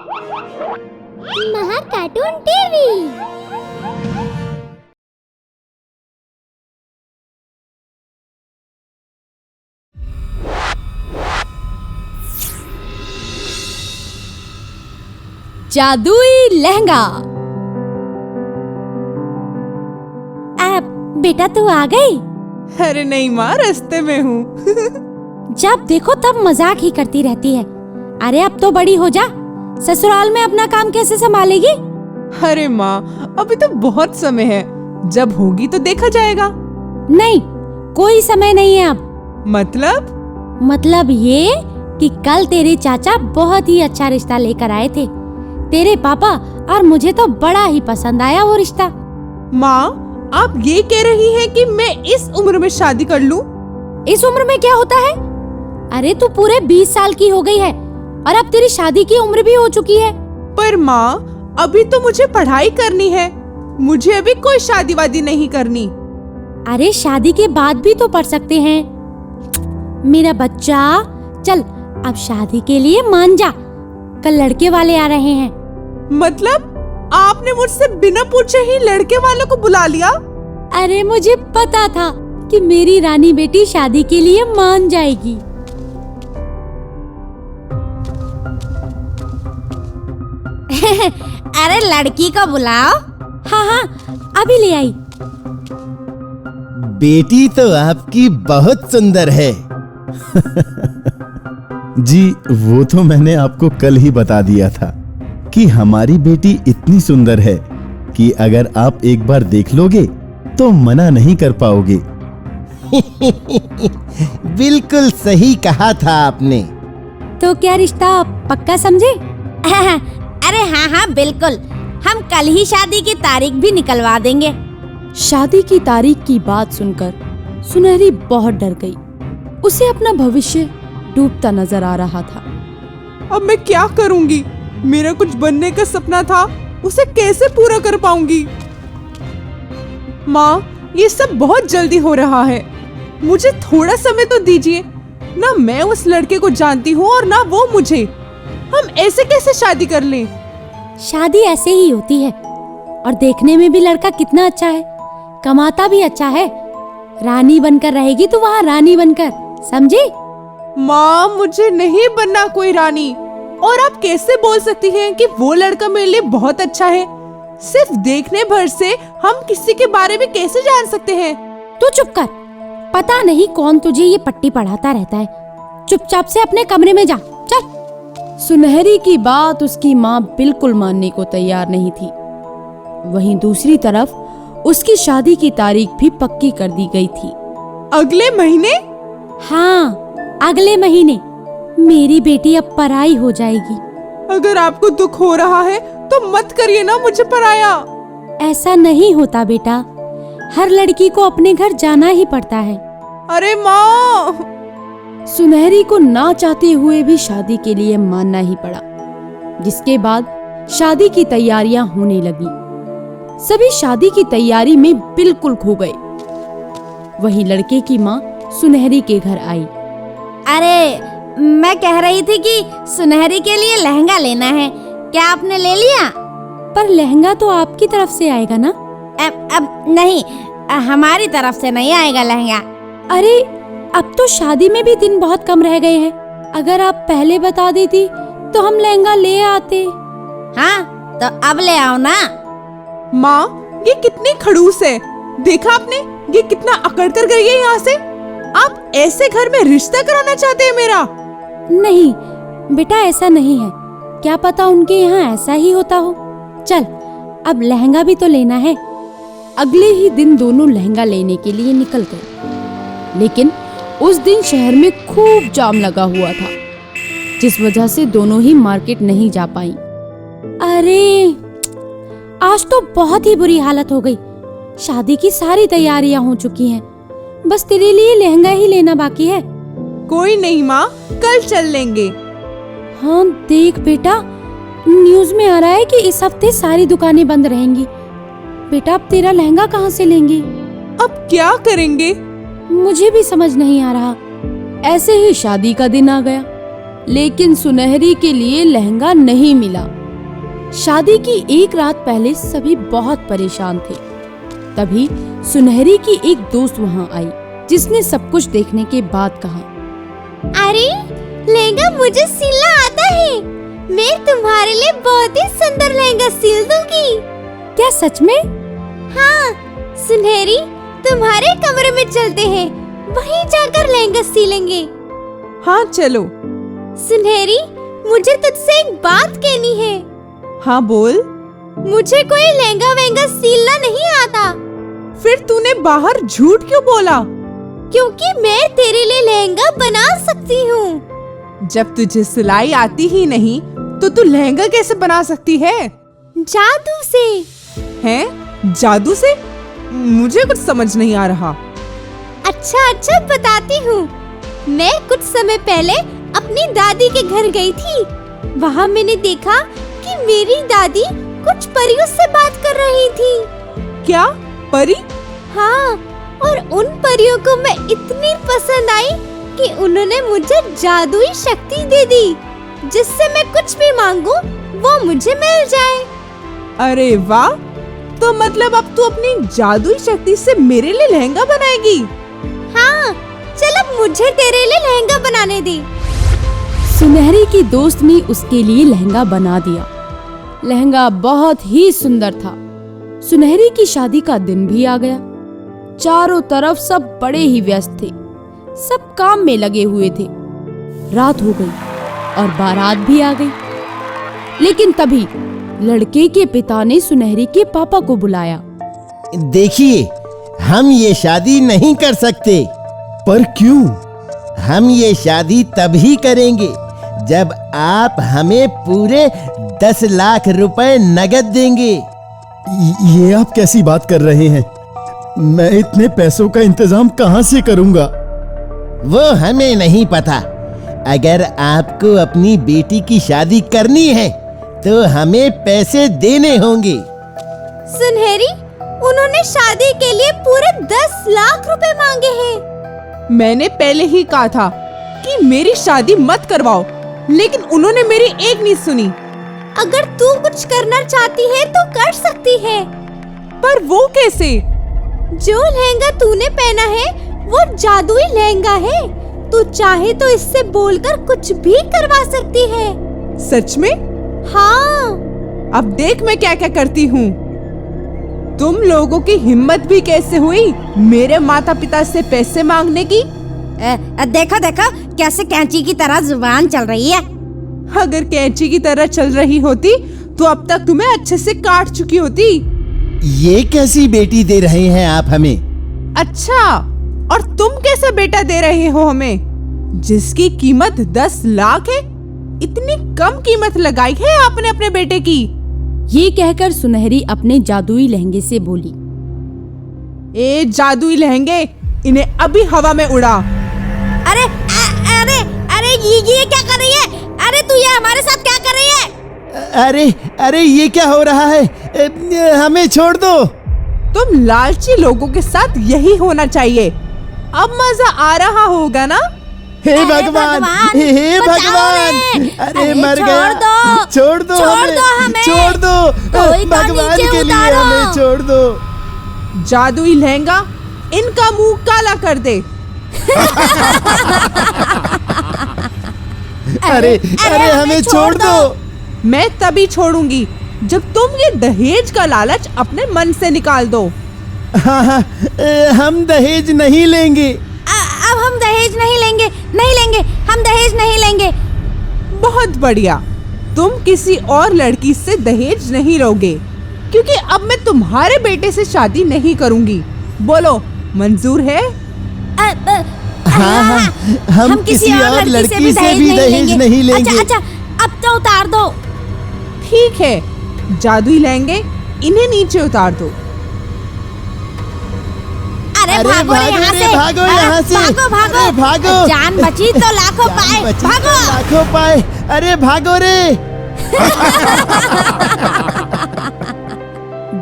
महा cartoon TV. जादुई लहंगा। बेटा तू आ गई? अरे नहीं माँ, रास्ते में हूँ। जब देखो तब मजाक ही करती रहती है। अरे अब तो बड़ी हो जा, ससुराल में अपना काम कैसे संभालेगी? अरे माँ, अभी तो बहुत समय है, जब होगी तो देखा जाएगा। नहीं, कोई समय नहीं है अब। मतलब ये कि कल तेरे चाचा बहुत ही अच्छा रिश्ता लेकर आए थे, तेरे पापा, और मुझे तो बड़ा ही पसंद आया वो रिश्ता। माँ, आप ये कह रही हैं कि मैं इस उम्र में शादी कर लूं? इस उम्र में क्या होता है? अरे तू पूरे 20 साल की हो गई है और अब तेरी शादी की उम्र भी हो चुकी है। पर माँ, अभी तो मुझे पढ़ाई करनी है, मुझे अभी कोई शादी वादी नहीं करनी। अरे शादी के बाद भी तो पढ़ सकते हैं मेरा बच्चा। चल अब शादी के लिए मान जा, कल लड़के वाले आ रहे हैं। मतलब आपने मुझसे बिना पूछे ही लड़के वालों को बुला लिया? अरे मुझे पता था कि मेरी रानी बेटी शादी के लिए मान जाएगी। अरे लड़की को बुलाओ। हाँ, अभी ले आई। बेटी तो आपकी बहुत सुंदर है। जी, वो तो मैंने आपको कल ही बता दिया था कि हमारी बेटी इतनी सुंदर है कि अगर आप एक बार देख लोगे तो मना नहीं कर पाओगे। बिल्कुल सही कहा था आपने। तो क्या रिश्ता पक्का समझे? अरे हाँ बिल्कुल, हम कल ही शादी की तारीख भी निकलवा देंगे। शादी की तारीख की बात सुनकर सुनहरी बहुत डर गई। उसे अपना भविष्य डूबता नजर आ रहा था। अब मैं क्या करूंगी? मेरा कुछ बनने का सपना था, उसे कैसे पूरा कर पाऊंगी? माँ, ये सब बहुत जल्दी हो रहा है, मुझे थोड़ा समय तो दीजिए। ना मैं उस लड़के को जानती हूँ और ना वो मुझे। हम ऐसे कैसे शादी कर लें? शादी ऐसे ही होती है, और देखने में भी लड़का कितना अच्छा है, कमाता भी अच्छा है। रानी बनकर रहेगी तो वहाँ रानी बनकर, समझी? माँ, मुझे नहीं बनना कोई रानी। और आप कैसे बोल सकती हैं कि वो लड़का मेरे लिए बहुत अच्छा है? सिर्फ देखने भर से हम किसी के बारे में कैसे जान सकते हैं? तू चुप कर, पता नहीं कौन तुझे ये पट्टी पढ़ाता रहता है। चुपचाप से अपने कमरे में जा, चल। सुनहरी की बात उसकी माँ बिल्कुल मानने को तैयार नहीं थी। वहीं दूसरी तरफ उसकी शादी की तारीख भी पक्की कर दी गई थी। अगले महीने? हाँ, अगले महीने मेरी बेटी अब पराई हो जाएगी। अगर आपको दुख हो रहा है तो मत करिए ना मुझे पराया। ऐसा नहीं होता बेटा, हर लड़की को अपने घर जाना ही पड़ता है। अरे माँ! सुनहरी को ना चाहते हुए भी शादी के लिए मानना ही पड़ा, जिसके बाद शादी की तैयारियां होने लगी। सभी शादी की तैयारी में बिल्कुल खो गए। वहीं लड़के की माँ सुनहरी के घर आई। अरे मैं कह रही थी कि सुनहरी के लिए लहंगा लेना है, क्या आपने ले लिया? पर लहंगा तो आपकी तरफ से आएगा ना? अब नहीं, हमारी तरफ से नहीं आएगा लहंगा। अरे अब तो शादी में भी दिन बहुत कम रह गए हैं। अगर आप पहले बता देती तो हम लहंगा ले आते। हाँ तो अब ले आओ ना। माँ, ये कितनी खड़ूस है, देखा आपने? ये कितना अकड़ कर गई है यहाँ से। आप ऐसे घर में रिश्ता कराना चाहते हैं मेरा? नहीं बेटा, ऐसा नहीं है, क्या पता उनके यहाँ ऐसा ही होता हो। चल अब लहंगा भी तो लेना है। अगले ही दिन दोनों लहंगा लेने के लिए निकल गए, लेकिन उस दिन शहर में खूब जाम लगा हुआ था, जिस वजह से दोनों ही मार्केट नहीं जा पाई। अरे आज तो बहुत ही बुरी हालत हो गई। शादी की सारी तैयारियां हो चुकी हैं, बस तेरे लिए लहंगा ही लेना बाकी है। कोई नहीं माँ, कल चल लेंगे। हाँ देख बेटा, न्यूज़ में आ रहा है कि इस हफ्ते सारी दुकानें बंद रहेंगी। बेटा अब तेरा लहंगा कहाँ से लेंगे? अब क्या करेंगे? मुझे भी समझ नहीं आ रहा। ऐसे ही शादी का दिन आ गया। लेकिन सुनहरी के लिए लहंगा नहीं मिला। शादी की एक रात पहले सभी बहुत परेशान थे। तभी सुनहरी की एक दोस्त वहां आई, जिसने सब कुछ देखने के बाद कहा, अरे लहंगा मुझे सिलना आता है, मैं तुम्हारे लिए बहुत ही सुंदर लहंगा सिल दूंगी। क्या सच में? हाँ सुनहरी, तुम्हारे कमरे में चलते हैं, वहीं जाकर लहंगा सिलेंगे। हाँ चलो। सुनहरी, मुझे तुझसे एक बात कहनी है। हाँ बोल। मुझे कोई लहंगा वहंगा सिलना नहीं आता। फिर तूने बाहर झूठ क्यों बोला? क्योंकि मैं तेरे लिए लहंगा बना सकती हूँ। जब तुझे सिलाई आती ही नहीं तो तू लहंगा कैसे बना सकती है? जादू से। हैं? जादू से? मुझे कुछ समझ नहीं आ रहा। अच्छा बताती हूँ। मैं कुछ समय पहले अपनी दादी के घर गई थी। वहाँ मैंने देखा कि मेरी दादी कुछ परियों से बात कर रही थी। क्या? परी? हाँ, और उन परियों को मैं इतनी पसंद आई कि उन्होंने मुझे जादुई शक्ति दे दी, जिससे मैं कुछ भी मांगूं वो मुझे मिल जाए। अरे वाह! तो मतलब अब तू अपनी जादुई शक्ति से मेरे लिए लहंगा बनाएगी? हाँ, चल अब मुझे तेरे लिए लहंगा बनाने दे। सुनहरी की दोस्त ने उसके लिए लहंगा बना दिया। लहंगा बहुत ही सुंदर था। सुनहरी की शादी का दिन भी आ गया। चारों तरफ सब बड़े ही व्यस्त थे, सब काम में लगे हुए थे। रात हो गई और बारात भी आ गई। लेकिन तभी लड़के के पिता ने सुनहरी के पापा को बुलाया। देखिए, हम ये शादी नहीं कर सकते। पर क्यों? हम ये शादी तभी करेंगे जब आप हमें पूरे 10 लाख रुपए नगद देंगे। ये आप कैसी बात कर रहे हैं? मैं इतने पैसों का इंतजाम कहां से करूंगा? वो हमें नहीं पता। अगर आपको अपनी बेटी की शादी करनी है तो हमें पैसे देने होंगे। सुनहरी, उन्होंने शादी के लिए पूरे 10 लाख रुपए मांगे हैं। मैंने पहले ही कहा था कि मेरी शादी मत करवाओ, लेकिन उन्होंने मेरी एक नहीं सुनी। अगर तू कुछ करना चाहती है तो कर सकती है। पर वो कैसे? जो लहंगा तूने पहना है वो जादुई लहंगा है। तू चाहे तो इससे बोलकर कुछ भी करवा सकती है। सच में? हाँ। अब देख मैं क्या क्या करती हूँ। तुम लोगों की हिम्मत भी कैसे हुई मेरे माता पिता से पैसे मांगने की? देखो देखो कैसे कैंची की तरह जुबान चल रही है। अगर कैंची की तरह चल रही होती तो अब तक तुम्हें अच्छे से काट चुकी होती। ये कैसी बेटी दे रहे हैं आप हमें? अच्छा, और तुम कैसा बेटा दे रहे हो हमें, जिसकी कीमत 10 लाख है? इतनी कम कीमत लगाई है आपने अपने बेटे की। ये कहकर सुनहरी अपने जादुई लहंगे से बोली, ए जादुई लहंगे, इन्हें अभी हवा में उड़ा। अरे अरे अरे ये क्या कर रही है? अरे तू ये हमारे साथ क्या कर रही है? अरे ये क्या हो रहा है? हमें छोड़ दो। तुम लालची लोगों के साथ यही होना चाहिए। अब मजा आ रहा होगा ना? हे भगवान, हे भगवान, अरे मर गया। छोड़ दो हमें, छोड़ दो भगवान के लिए, हमें छोड़ दो। जादुई लहंगा इनका मुंह काला कर दे। अरे हमें छोड़ दो। मैं तभी छोड़ूंगी जब तुम ये दहेज का लालच अपने मन से निकाल दो। हाँ, हम दहेज नहीं लेंगे। अब हम दहेज नहीं लेंगे, हम दहेज नहीं लेंगे। बहुत बढ़िया, तुम किसी और लड़की से दहेज नहीं लोगे, क्योंकि अब मैं तुम्हारे बेटे से शादी नहीं करूंगी। बोलो, मंजूर है? हाँ, हम किसी और लड़की से भी दहेज नहीं लेंगे। अच्छा, अब तो उतार दो। ठीक है, जादुई लहंगे इन्हें नीचे उतार दो। अरे भागो यहाँ से, भागो। जान बची तो लाखों पाए, भागो। लाखों पाए, अरे भागो रे।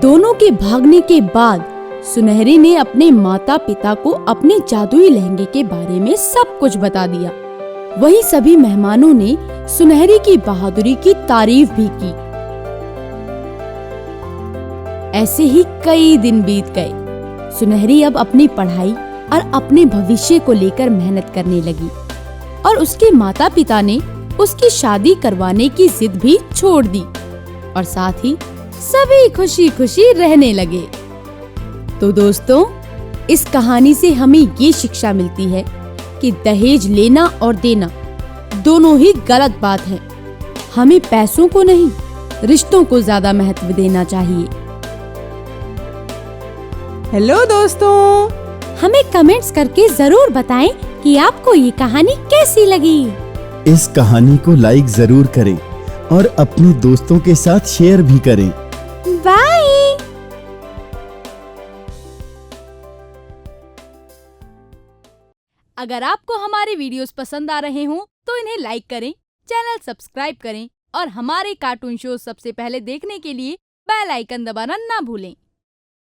दोनों के भागने के बाद सुनहरी ने अपने माता पिता को अपने जादुई लहंगे के बारे में सब कुछ बता दिया। वहीं सभी मेहमानों ने सुनहरी की बहादुरी की तारीफ भी की। ऐसे ही कई दिन बीत गए। सुनहरी अब अपनी पढ़ाई और अपने भविष्य को लेकर मेहनत करने लगी और उसके माता पिता ने उसकी शादी करवाने की जिद भी छोड़ दी और साथ ही सभी खुशी खुशी रहने लगे। तो दोस्तों, इस कहानी से हमें ये शिक्षा मिलती है कि दहेज लेना और देना दोनों ही गलत बात है। हमें पैसों को नहीं, रिश्तों को ज्यादा महत्व देना चाहिए। हेलो दोस्तों, हमें कमेंट्स करके जरूर बताएं कि आपको ये कहानी कैसी लगी। इस कहानी को लाइक जरूर करें और अपने दोस्तों के साथ शेयर भी करें। बाय। अगर आपको हमारे वीडियोस पसंद आ रहे हों तो इन्हें लाइक करें, चैनल सब्सक्राइब करें और हमारे कार्टून शो सबसे पहले देखने के लिए बेल आइकन दबाना ना भूलें।